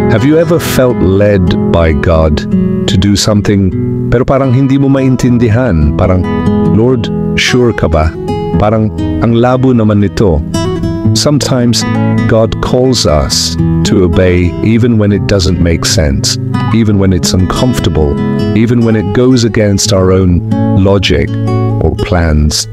Have you ever felt led by God to do something pero parang hindi mo maintindihan? Parang, Lord, sure ka ba? Parang ang labo naman nito. Sometimes God calls us to obey even when it doesn't make sense, even when it's uncomfortable, even when it goes against our own logic or plans.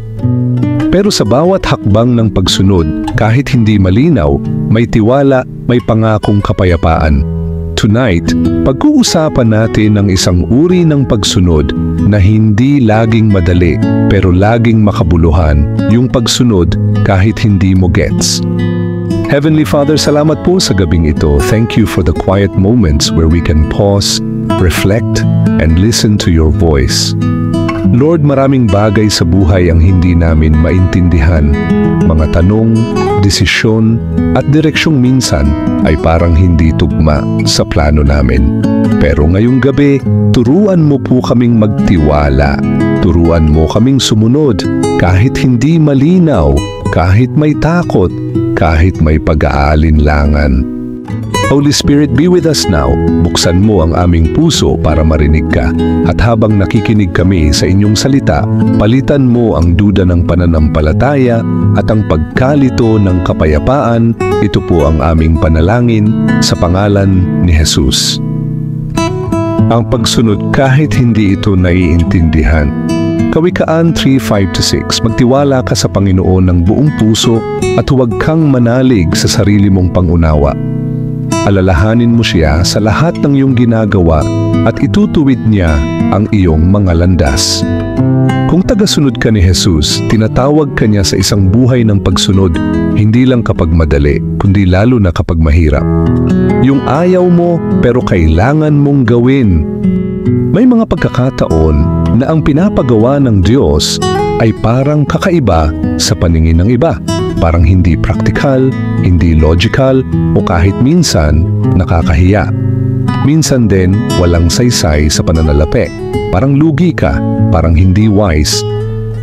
Pero sa bawat hakbang ng pagsunod, kahit hindi malinaw, may tiwala, may pangakong kapayapaan. Tonight, pag-uusapan natin ang isang uri ng pagsunod na hindi laging madali pero laging makabuluhan, yung pagsunod kahit hindi mo gets. Heavenly Father, salamat po sa gabing ito. Thank you for the quiet moments where we can pause, reflect, and listen to your voice. Lord, maraming bagay sa buhay ang hindi namin maintindihan. Mga tanong, desisyon, at direksyong minsan ay parang hindi tugma sa plano namin. Pero ngayong gabi, turuan mo po kaming magtiwala. Turuan mo kaming sumunod kahit hindi malinaw, kahit may takot, kahit may pag-aalinlangan. Holy Spirit, be with us now. Buksan mo ang aming puso para marinig ka. At habang nakikinig kami sa inyong salita, palitan mo ang duda ng pananampalataya at ang pagkalito ng kapayapaan. Ito po ang aming panalangin sa pangalan ni Jesus. Ang pagsunod kahit hindi ito naiintindihan. Kawikaan 3:5-6, magtiwala ka sa Panginoon ng buong puso at huwag kang manalig sa sarili mong pangunawa. Alalahanin mo siya sa lahat ng iyong ginagawa at itutuwid niya ang iyong mga landas. Kung tagasunod ka ni Jesus, tinatawag ka niya sa isang buhay ng pagsunod, hindi lang kapag madali, kundi lalo na kapag mahirap. Yung ayaw mo pero kailangan mong gawin. May mga pagkakataon na ang pinapagawa ng Diyos ay parang kakaiba sa paningin ng iba. Parang hindi praktikal, hindi logical, o kahit minsan nakakahiya. Minsan din walang saysay sa pananalapi. Parang lugi ka, parang hindi wise.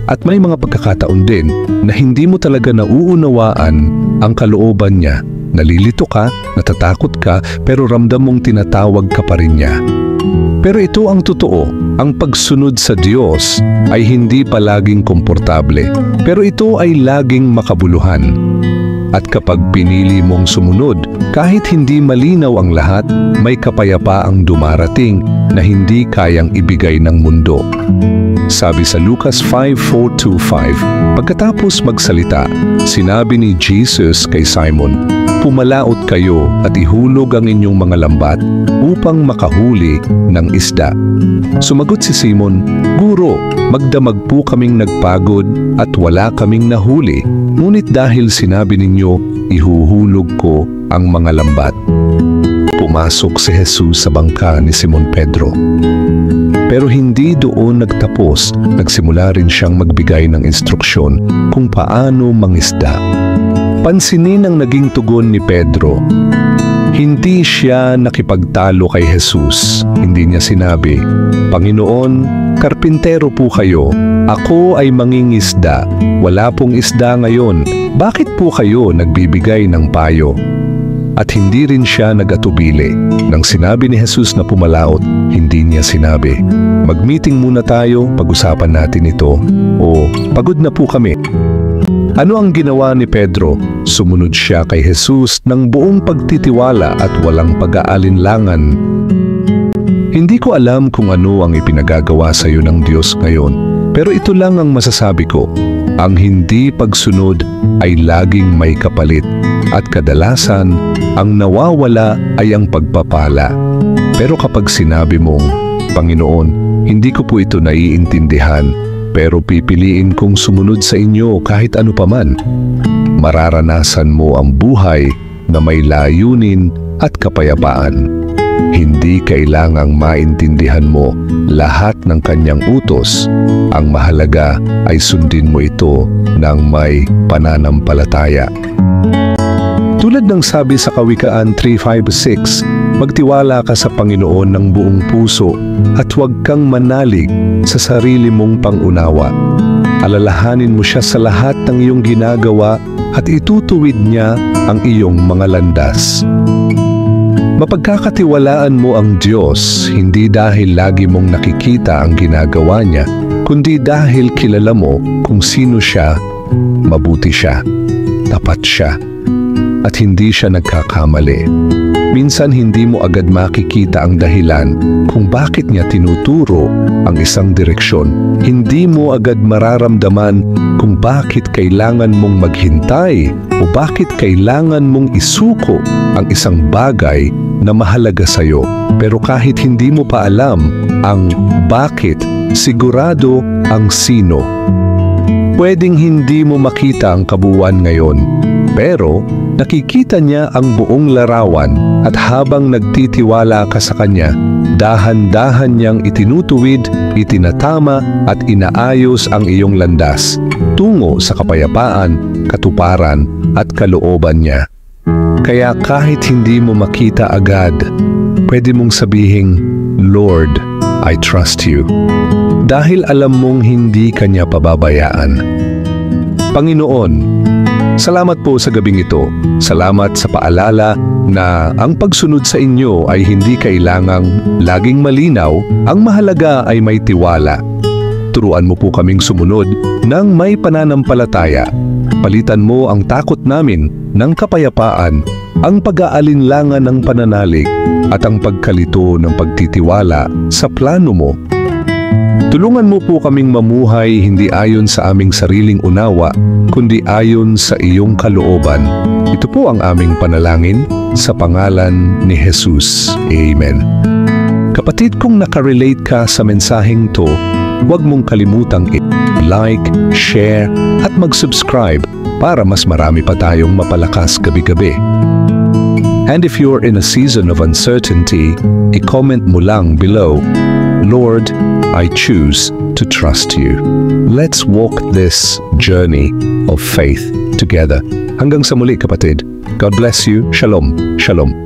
At may mga pagkakataon din na hindi mo talaga nauunawaan ang kalooban niya. Nalilito ka, natatakot ka, pero ramdam mong tinatawag ka pa rin niya. Pero ito ang totoo, ang pagsunod sa Diyos ay hindi palaging komportable, pero ito ay laging makabuluhan. At kapag pinili mong sumunod, kahit hindi malinaw ang lahat, may kapayapaang dumarating na hindi kayang ibigay ng mundo. Sabi sa Lucas 5:4-5, pagkatapos magsalita, sinabi ni Jesus kay Simon, "Pumalaot kayo at ihulog ang inyong mga lambat upang makahuli ng isda." Sumagot si Simon, "Guro, magdamag po kaming nagpagod at wala kaming nahuli, ngunit dahil sinabi ninyo, ihuhulog ko ang mga lambat." Pumasok si Jesus sa bangka ni Simon Pedro. Pero hindi doon nagtapos, nagsimula rin siyang magbigay ng instruksyon kung paano mangisda. Pansinin ang naging tugon ni Pedro. Hindi siya nakipagtalo kay Jesus. Hindi niya sinabi, "Panginoon, karpintero po kayo. Ako ay mangingisda. Wala pong isda ngayon. Bakit po kayo nagbibigay ng payo?" At hindi rin siya nag-atubili. Nang sinabi ni Jesus na pumalaot, hindi niya sinabi, "Mag-meeting muna tayo, pag-usapan natin ito," o "Pagod na po kami." Ano ang ginawa ni Pedro? Sumunod siya kay Jesus ng buong pagtitiwala at walang pag-aalinlangan. Hindi ko alam kung ano ang ipinagagawa sa iyo ng Diyos ngayon, pero ito lang ang masasabi ko. Ang hindi pagsunod ay laging may kapalit, at kadalasan, ang nawawala ay ang pagpapala. Pero kapag sinabi mong, "Panginoon, hindi ko po ito naiintindihan, pero pipiliin kong sumunod sa inyo kahit ano paman," mararanasan mo ang buhay na may layunin at kapayapaan. Hindi kailangang maintindihan mo lahat ng kanyang utos. Ang mahalaga ay sundin mo ito ng may pananampalataya. Tulad ng sabi sa Kawikaan 3:5-6, magtiwala ka sa Panginoon ng buong puso at huwag kang manalig sa sarili mong pangunawa. Alalahanin mo siya sa lahat ng iyong ginagawa at itutuwid niya ang iyong mga landas. Mapagkakatiwalaan mo ang Diyos hindi dahil lagi mong nakikita ang ginagawa niya, kundi dahil kilala mo kung sino siya, mabuti siya, tapat siya, at hindi siya nagkakamali. Minsan hindi mo agad makikita ang dahilan kung bakit niya tinuturo ang isang direksyon. Hindi mo agad mararamdaman kung bakit kailangan mong maghintay o bakit kailangan mong isuko ang isang bagay na mahalaga sa'yo. Pero kahit hindi mo pa alam ang bakit, sigurado ang sino. Pwedeng hindi mo makita ang kabuuan ngayon, pero nakikita niya ang buong larawan at habang nagtitiwala ka sa kanya, dahan-dahan niyang itinutuwid, itinatama at inaayos ang iyong landas tungo sa kapayapaan, katuparan at kalooban niya. Kaya kahit hindi mo makita agad, pwede mong sabihing, Lord, I trust you. Dahil alam mong hindi kanya pababayaan. Panginoon, salamat po sa gabing ito. Salamat sa paalala na ang pagsunod sa inyo ay hindi kailangang laging malinaw, ang mahalaga ay may tiwala. Turuan mo po kaming sumunod ng may pananampalataya. Palitan mo ang takot namin ng kapayapaan, ang pag-aalinlangan ng pananalig at ang pagkalito ng pagtitiwala sa plano mo. Tulungan mo po kaming mamuhay hindi ayon sa aming sariling unawa, kundi ayon sa iyong kalooban. Ito po ang aming panalangin sa pangalan ni Jesus. Amen. Kapatid, kung nakarelate ka sa mensaheng to, huwag mong kalimutang i-like, share at mag-subscribe para mas marami pa tayong mapalakas gabi-gabi. And if you're in a season of uncertainty, i-comment mo lang below, Lord, I choose to trust you. Let's walk this journey of faith together. Hanggang sa muli, kapatid. God bless you. Shalom. Shalom.